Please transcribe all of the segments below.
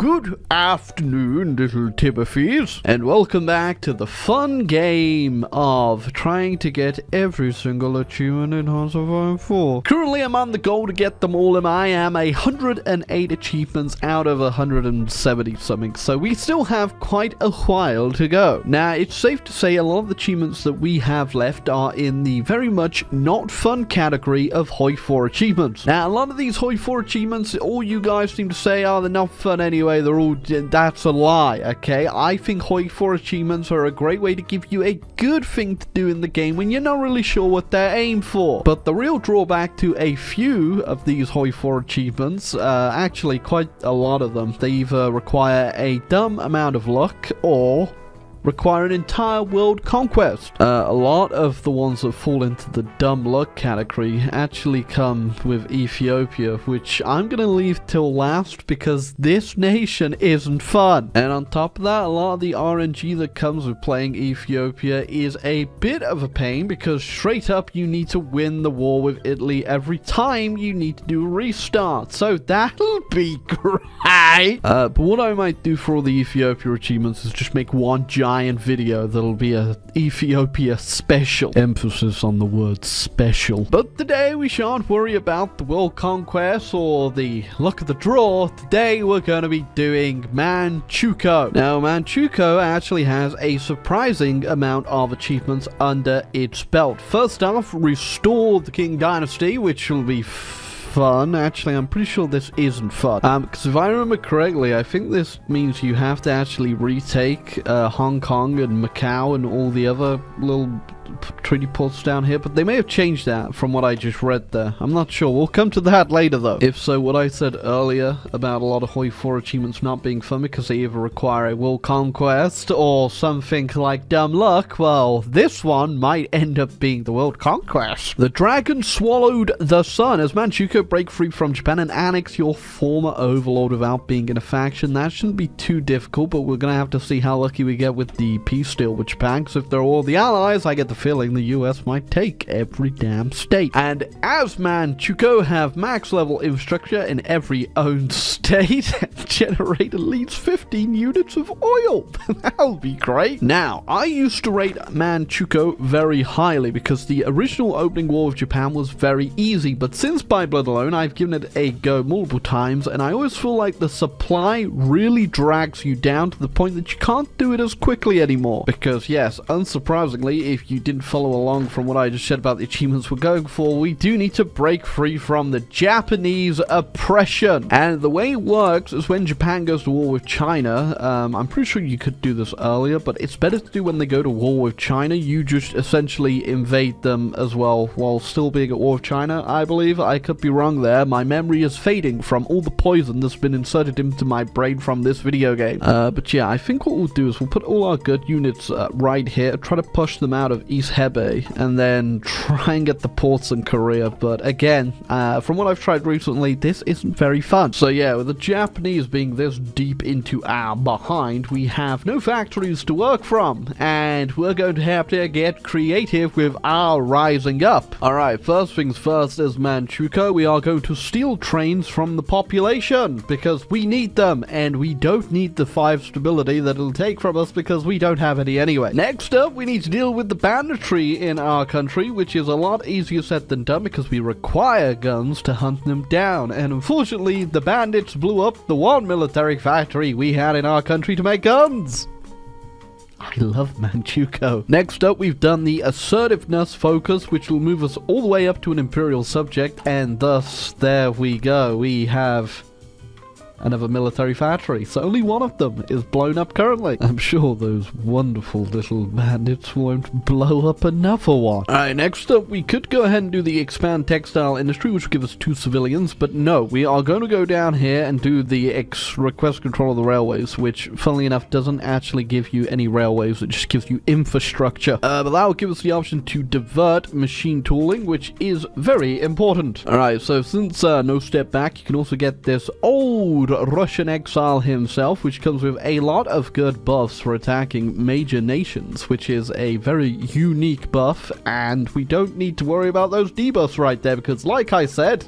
Good afternoon, little Timothy's, and welcome back to the fun game of trying to get every single achievement in Hearts of Iron 4. Currently, I'm on the goal to get them all, and I am 108 achievements out of 170 something, so we still have quite a while to go. Now, it's safe to say a lot of the achievements that we have left are in the very much not fun category of Hoi 4 achievements. Now, a lot of these Hoi 4 achievements, all you guys seem to say, they're not fun anyway, they're all, that's a lie, okay? I think Hoi 4 achievements are a great way to give you a good thing to do in the game when you're not really sure what they're aimed for. But the real drawback to a few of these Hoi 4 achievements, actually quite a lot of them, they either require a dumb amount of luck or require an entire world conquest. A lot of the ones that fall into the dumb luck category actually come with Ethiopia, which I'm gonna leave till last because this nation isn't fun. And on top of that, a lot of the RNG that comes with playing Ethiopia is a bit of a pain because straight up you need to win the war with Italy every time you need to do a restart. So that'll be great. But what I might do for all the Ethiopia achievements is just make one giant video that'll be a Ethiopia special. Emphasis on the word special. But today we shan't worry about the world conquest or the luck of the draw. Today we're going to be doing Manchukuo. Now, Manchukuo actually has a surprising amount of achievements under its belt. First off, restore the King Dynasty, which will be fun. Actually, I'm pretty sure this isn't fun. Because if I remember correctly, I think this means you have to actually retake Hong Kong and Macau and all the other little treaty ports down here, but they may have changed that from what I just read there. I'm not sure. We'll come to that later, though. If so, what I said earlier about a lot of Hoi 4 achievements not being fun because they either require a world conquest or something like dumb luck, well, this one might end up being the world conquest. The dragon swallowed the sun. As Manchukuo break free from Japan and annex your former overlord without being in a faction, that shouldn't be too difficult, but we're gonna have to see how lucky we get with the peace deal with Japan, because if they're all the allies, I get the feeling the US might take every damn state. And as Manchukuo have max level infrastructure in every owned state, generate at least 15 units of oil. That'll be great. Now, I used to rate Manchukuo very highly because the original opening war with Japan was very easy, but since By Blood alone, I've given it a go multiple times, and I always feel like the supply really drags you down to the point that you can't do it as quickly anymore. Because yes, unsurprisingly, if you didn't follow along from what I just said about the achievements we're going for, we do need to break free from the Japanese oppression. And the way it works is when Japan goes to war with China, I'm pretty sure you could do this earlier, but it's better to do when they go to war with China. You just essentially invade them as well while still being at war with China, I believe. I could be wrong there. My memory is fading from all the poison that's been inserted into my brain from this video game. But yeah, I think what we'll do is we'll put all our good units right here, try to push them out of East Hebei, and then try and get the ports in Korea. But again, from what I've tried recently, this isn't very fun. So yeah, with the Japanese being this deep into our behind, we have no factories to work from, and we're going to have to get creative with our rising up. Alright, first things first is Manchukuo. We are going to steal trains from the population because we need them, and we don't need the 5 stability that it'll take from us because we don't have any anyway. Next up, we need to deal with the banditry in our country, which is a lot easier said than done because we require guns to hunt them down, and unfortunately the bandits blew up the one military factory we had in our country to make guns. I love Manchukuo. Next up, we've done the assertiveness focus, which will move us all the way up to an imperial subject, and thus there we go, we have another military factory. So only one of them is blown up currently. I'm sure those wonderful little bandits won't blow up another one. Alright, next up, we could go ahead and do the expand textile industry, which will give us 2 civilians, but no, we are going to go down here and do the request control of the railways, which, funnily enough, doesn't actually give you any railways, it just gives you infrastructure. But that will give us the option to divert machine tooling, which is very important. Alright, so since no step back, you can also get this old Russian exile himself, which comes with a lot of good buffs for attacking major nations, which is a very unique buff, and we don't need to worry about those debuffs right there, because like I said,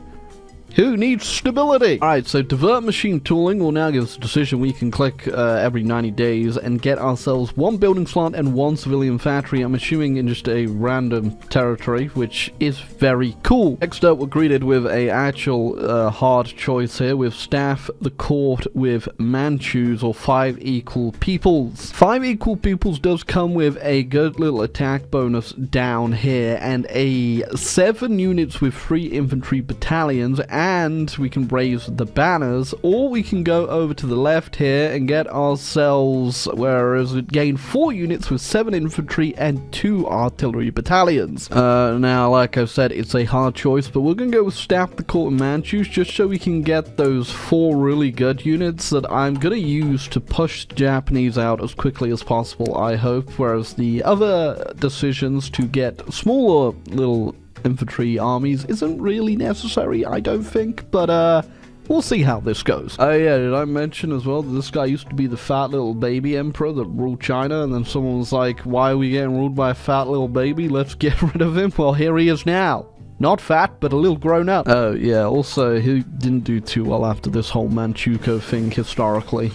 Who needs stability? Alright, so divert machine tooling will now give us a decision. We can click every 90 days and get ourselves 1 building slot and 1 civilian factory. I'm assuming in just a random territory, which is very cool. Next up, we're greeted with a actual hard choice here with staff the court with Manchus, or 5 equal peoples. 5 equal peoples does come with a good little attack bonus down here and a 7 units with 3 infantry battalions, and we can raise the banners, or we can go over to the left here and get ourselves, whereas it gained 4 units with 7 infantry and 2 artillery battalions. Now, like I said, it's a hard choice, but we're gonna go with staff the court of Manchus just so we can get those 4 really good units that I'm gonna use to push the Japanese out as quickly as possible, I hope, whereas the other decisions to get smaller little infantry armies isn't really necessary, I don't think, but we'll see how this goes. Oh yeah, did I mention as well that this guy used to be the fat little baby emperor that ruled China, and then someone was like, why are we getting ruled by a fat little baby? Let's get rid of him. Well, here he is now. Not fat, but a little grown up. Oh, yeah, also, he didn't do too well after this whole Manchukuo thing, historically.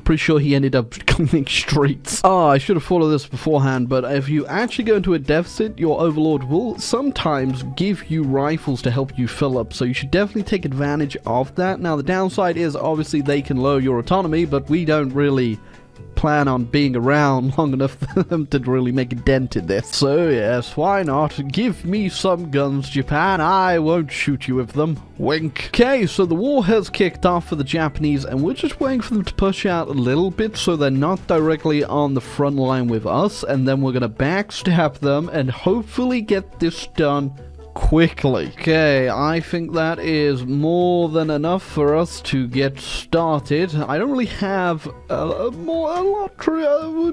Pretty sure he ended up cleaning streets. Oh, I should have thought of this beforehand, but if you actually go into a deficit, your overlord will sometimes give you rifles to help you fill up, so you should definitely take advantage of that. Now, the downside is, obviously, they can lower your autonomy, but we don't really plan on being around long enough for them to really make a dent in this. So yes, why not? Give me some guns, Japan. I won't shoot you with them. Wink. Okay, so the war has kicked off for the Japanese, and we're just waiting for them to push out a little bit so they're not directly on the front line with us, and then we're gonna backstab them and hopefully get this done quickly. Okay, I think that is more than enough for us to get started. I don't really have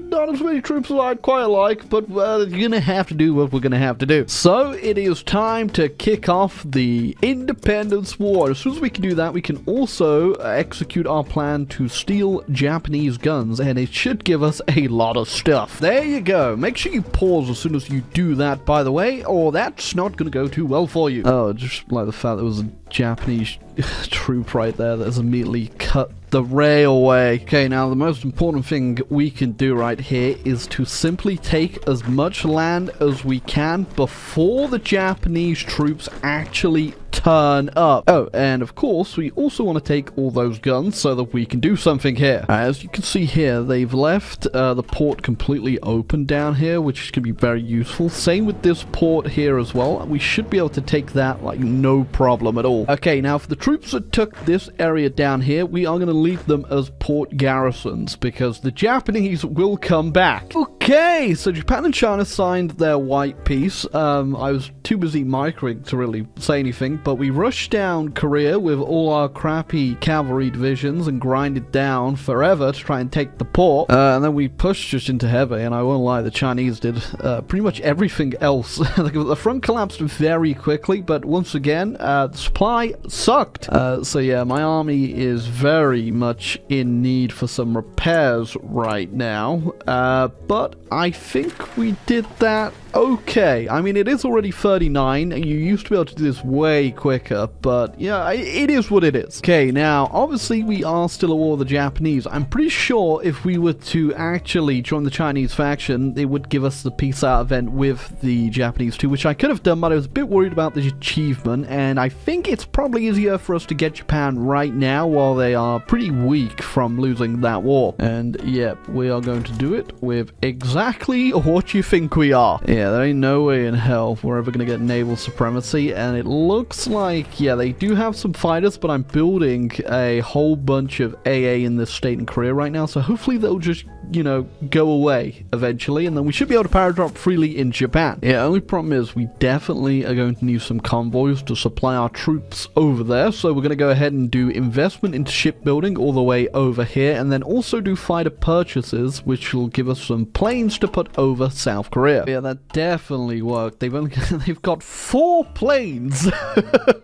not as many troops as I'd quite like, but you're gonna have to do what we're gonna have to do. So it is time to kick off the Independence War. As soon as we can do that, we can also execute our plan to steal Japanese guns, and it should give us a lot of stuff. There you go. Make sure you pause as soon as you do that, by the way, or that's not gonna go too well for you. Oh, just like the fact there was a Japanese troop right there that has immediately cut the railway. Okay, now the most important thing we can do right here is to simply take as much land as we can before the Japanese troops actually turn up. Oh, and of course, we also want to take all those guns so that we can do something here. As you can see here, they've left the port completely open down here, which can be very useful. Same with this port here as well. We should be able to take that like no problem at all. Okay, now for the troops that took this area down here, we are going to leave them as port garrisons because the Japanese will come back. Okay, so Japan and China signed their white peace. I was too busy microing to really say anything, but we rushed down Korea with all our crappy cavalry divisions and grinded down forever to try and take the port. And then we pushed just into heavy, and I won't lie, the Chinese did pretty much everything else. The front collapsed very quickly, but once again, the supply sucked. So yeah, my army is very much in need for some repairs right now. But I think we did that okay. I mean, it is already 39. You used to be able to do this way quicker, but yeah, it is what it is. Okay, now, obviously, we are still at war with the Japanese. I'm pretty sure if we were to actually join the Chinese faction, they would give us the peace out event with the Japanese too, which I could have done, but I was a bit worried about the achievement, and I think it's probably easier for us to get Japan right now while they are pretty weak from losing that war. And yep, we are going to do it with exactly what you think we are. Yeah, there ain't no way in hell we're ever going to get naval supremacy, and it looks like, yeah, they do have some fighters, but I'm building a whole bunch of AA in this state in Korea right now, so hopefully they'll just, you know, go away eventually, and then we should be able to paradrop freely in Japan. Yeah, only problem is we definitely are going to need some convoys to supply our troops over there, so we're going to go ahead and do investment into shipbuilding all the way over here, and then also do fighter purchases, which will give us some planes planes to put over South Korea. Yeah, that definitely worked. They've got 4 planes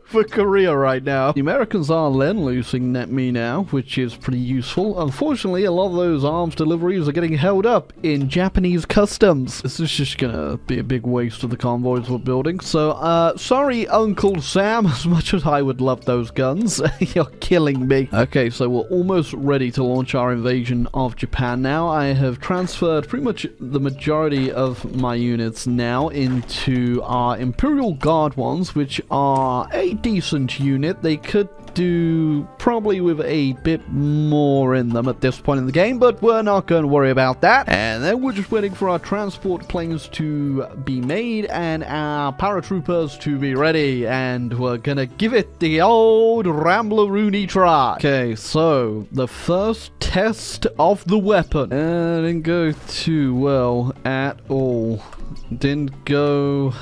for Korea right now. The Americans are lend-loosing me now, which is pretty useful. Unfortunately, a lot of those arms deliveries are getting held up in Japanese customs. This is just gonna be a big waste of the convoys we're building. So, sorry, Uncle Sam, as much as I would love those guns. You're killing me. Okay, so we're almost ready to launch our invasion of Japan now. I have transferred pretty much the majority of my units now into our Imperial Guard ones, which are a decent unit. They could do probably with a bit more in them at this point in the game, but we're not going to worry about that. And then we're just waiting for our transport planes to be made and our paratroopers to be ready, and we're gonna give it the old Rambler-Rooney try. Okay, so the first test of the weapon didn't go too well at all. Didn't go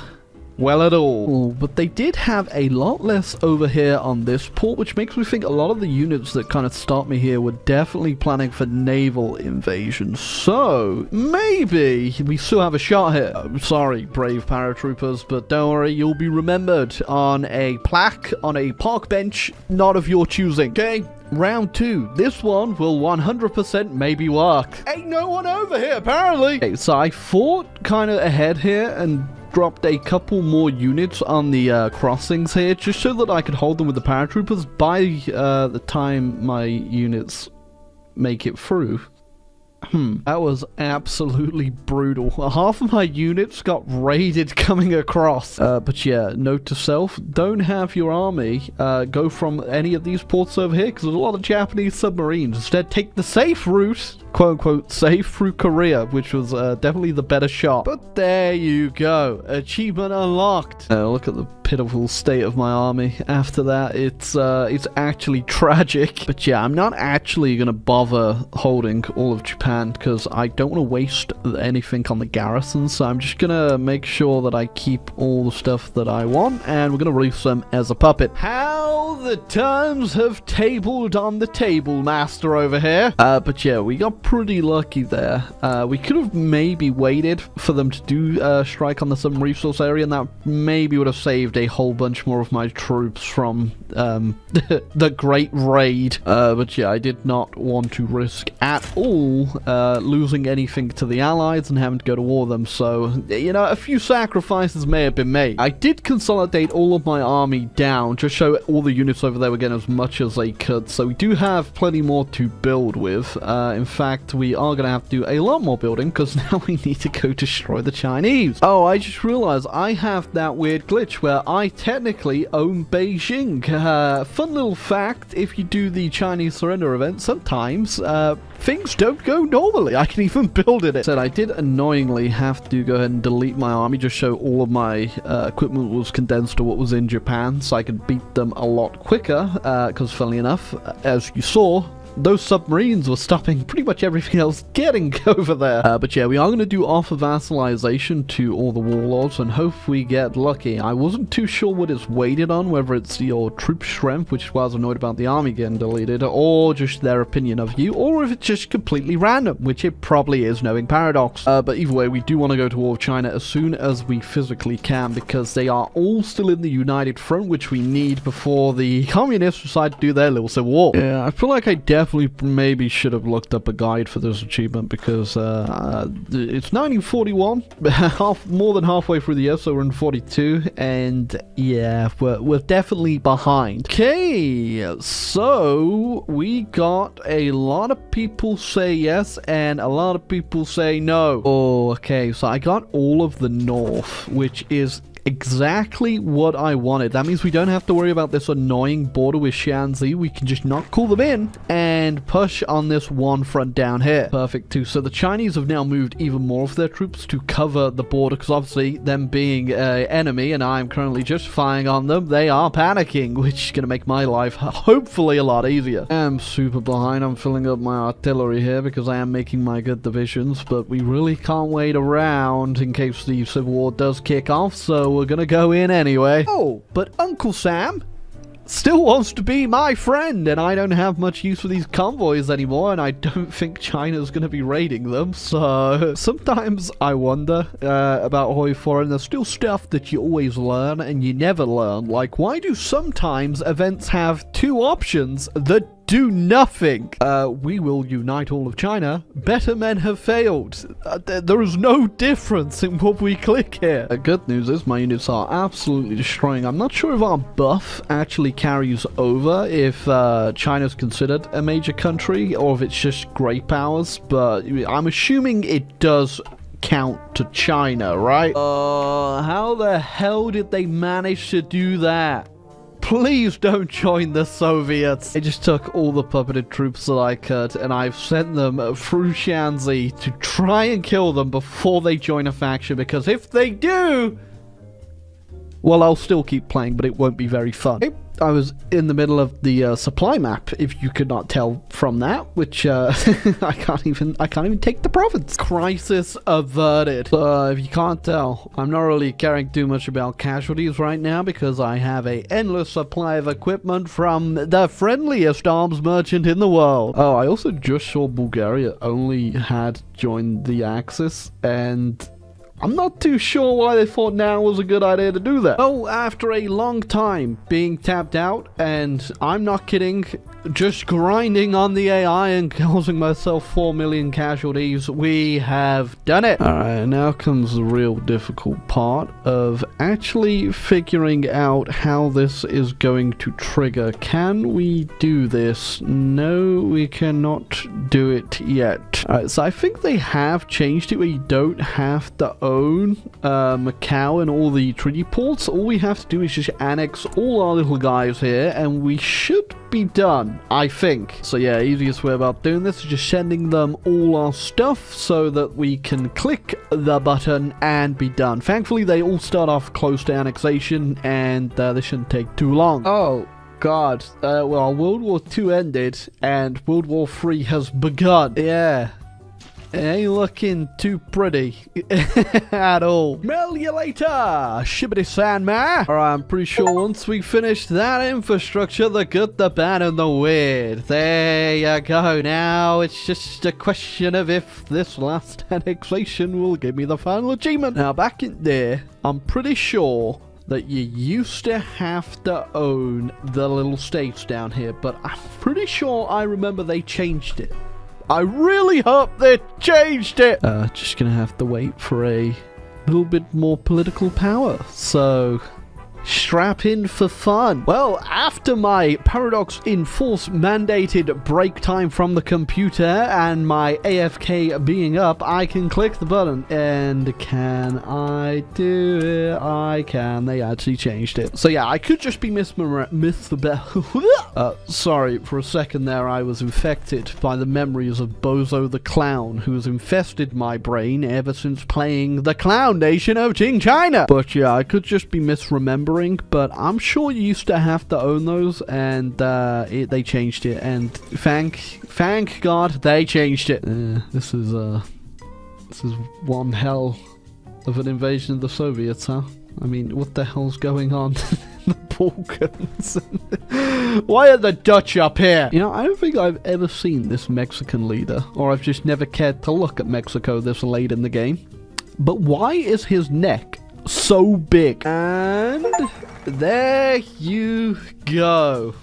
well at all. But they did have a lot less over here on this port, which makes me think a lot of the units that kind of start me here were definitely planning for naval invasion. So maybe we still have a shot here. I'm sorry, brave paratroopers, but don't worry, you'll be remembered on a plaque on a park bench, not of your choosing. Okay? Round 2. This one will 100% maybe work. Ain't no one over here, apparently. Okay, so I fought kind of ahead here and dropped a couple more units on the crossings here, just so that I could hold them with the paratroopers by the time my units make it through. That was absolutely brutal. Half of my units got raided coming across. But yeah, note to self, don't have your army go from any of these ports over here, because there's a lot of Japanese submarines. Instead, take the safe route, quote-unquote, safe through Korea, which was definitely the better shot. But there you go. Achievement unlocked. Look at the pitiful state of my army. After that, it's actually tragic. But yeah, I'm not actually going to bother holding all of Japan, because I don't want to waste anything on the garrison, so I'm just going to make sure that I keep all the stuff that I want, and we're going to release them as a puppet. How the times have tabled on the table, master over here. But yeah, we got pretty lucky there. We could have maybe waited for them to do strike on the southern resource area, and that maybe would have saved a whole bunch more of my troops from the Great Raid. But yeah, I did not want to risk at all losing anything to the Allies and having to go to war with them, so, you know, a few sacrifices may have been made. I did consolidate all of my army down, just show all the units over there were getting as much as they could, so we do have plenty more to build with. In fact, we are going to have to do a lot more building, because now we need to go destroy the Chinese. Oh, I just realized I have that weird glitch where I technically own Beijing. Fun little fact, if you do the Chinese surrender event, sometimes things don't go normally. I can even build in it. So I did annoyingly have to go ahead and delete my army, just show all of my equipment was condensed to what was in Japan, so I could beat them a lot quicker, because funnily enough, as you saw, those submarines were stopping pretty much everything else getting over there. But yeah, we are going to do offer vassalization to all the warlords and hope we get lucky. I wasn't too sure what it's weighted on, whether it's your troop strength, which is why I was annoyed about the army getting deleted, or just their opinion of you, or if it's just completely random, which it probably is, knowing Paradox. But either way, we do want to go to war with China as soon as we physically can, because they are all still in the united front, which we need before the communists decide to do their little civil war. Yeah, I feel like I definitely maybe should have looked up a guide for this achievement, because it's 1941, more than halfway through the year, so we're in 42, and yeah, we're definitely behind. Okay, so we got a lot of people say yes and a lot of people say no. Oh, okay, so I got all of the north, which is exactly what I wanted. That means we don't have to worry about this annoying border with Shanxi. We can just not call them in and push on this one front down here. Perfect too. So the Chinese have now moved even more of their troops to cover the border, because obviously them being an enemy and I'm currently just firing on them, they are panicking, which is going to make my life hopefully a lot easier. I'm super behind. I'm filling up my artillery here because I am making my good divisions, but we really can't wait around in case the Civil War does kick off, so we're gonna go in anyway. Oh, but Uncle Sam, still wants to be my friend, and I don't have much use for these convoys anymore, and I don't think China's going to be raiding them. So sometimes I wonder about Hoi 4, and there's still stuff that you always learn and you never learn. Like, why do sometimes events have two options that do nothing? We will unite all of China. Better men have failed. There is no difference in what we click here. The good news is my units are absolutely destroying. I'm not sure if our buff actually carries over if China's considered a major country, or if it's just great powers, but I'm assuming it does count to China, right? How the hell did they manage to do that? Please don't join the Soviets. I just took all the puppeted troops that I could, and I've sent them through Shanxi to try and kill them before they join a faction, because if they do, well, I'll still keep playing, but it won't be very fun. I was in the middle of the supply map, if you could not tell from that, which I can't even take the province. Crisis averted. If you can't tell, I'm not really caring too much about casualties right now, because I have a endless supply of equipment from the friendliest arms merchant in the world. Oh, I also just saw Bulgaria only had joined the Axis, and I'm not too sure why they thought now was a good idea to do that. Oh, after a long time being tapped out, and I'm not kidding, just grinding on the AI and causing myself 4 million casualties, we have done it. Alright, now comes the real difficult part of actually figuring out how this is going to trigger. Can we do this? No, we cannot do it yet. Alright, so I think they have changed it where you don't have to own Macau and all the treaty ports. All we have to do is just annex all our little guys here, and we should be done, I think. So yeah, easiest way about doing this is just sending them all our stuff so that we can click the button and be done. Thankfully, they all start off close to annexation, and this shouldn't take too long. Oh god, well, World War II ended and World War III has begun. Yeah. It ain't looking too pretty at all. Mail you later, shibbity sandma. Alright, I'm pretty sure once we finish that infrastructure, the good, the bad, and the weird. There you go. Now it's just a question of if this last annexation will give me the final achievement. Now, back in there, I'm pretty sure that you used to have to own the little states down here, but I'm pretty sure I remember they changed it. I really hope they changed it. Just gonna have to wait for a little bit more political power. So strap in for fun. Well, after my Paradox Enforce mandated break time from the computer and my AFK being up, I can click the button. And can I do it? I can. They actually changed it. So yeah, I could just be sorry, for a second there I was infected by the memories of Bozo the Clown, who's infested my brain ever since playing the Clown Nation of Qing China. But yeah, I could just be misremembering, but I'm sure you used to have to own those, and they changed it, and thank God they changed it. This is one hell of an invasion of the Soviets, huh? I mean, what the hell's going on in the Balkans? Why are the Dutch up here? You know, I don't think I've ever seen this Mexican leader, or I've just never cared to look at Mexico this late in the game. But why is his neck so big? And there you go.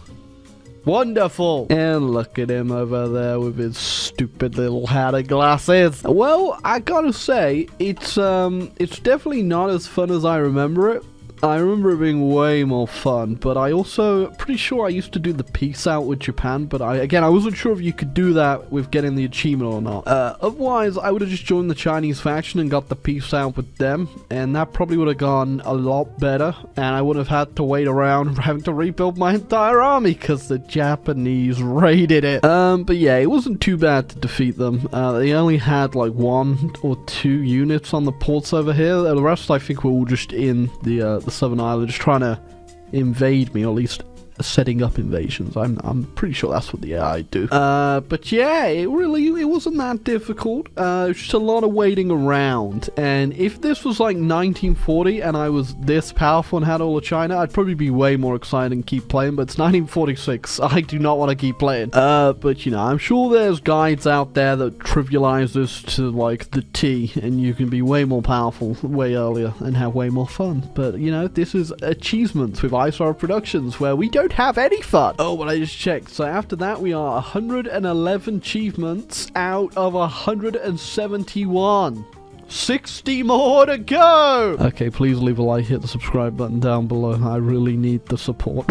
Wonderful. And look at him over there with his stupid little hat and glasses. Well, I gotta say, it's definitely not as fun as I remember it. I remember it being way more fun, but I also pretty sure I used to do the peace out with Japan, but I wasn't sure if you could do that with getting the achievement or not. Otherwise, I would have just joined the Chinese faction and got the peace out with them, and that probably would have gone a lot better, and I wouldn't have had to wait around having to rebuild my entire army because the Japanese raided it. But yeah, it wasn't too bad to defeat them. They only had like 1 or 2 units on the ports over here. The rest, I think, were all just in the Southern Island, just trying to invade me, or at least setting up invasions. I'm pretty sure that's what the AI do. But yeah, it wasn't that difficult. It was just a lot of waiting around. And if this was like 1940 and I was this powerful and had all of China, I'd probably be way more excited and keep playing. But it's 1946. I do not want to keep playing. But you know, I'm sure there's guides out there that trivialize this to like the T, and you can be way more powerful way earlier and have way more fun. But you know, this is achievements with iSorrowproductions where we don't have any fun. Oh, but I just checked. So after that, we are 111 achievements out of 171. 60 more to go! Okay, please leave a like, hit the subscribe button down below. I really need the support.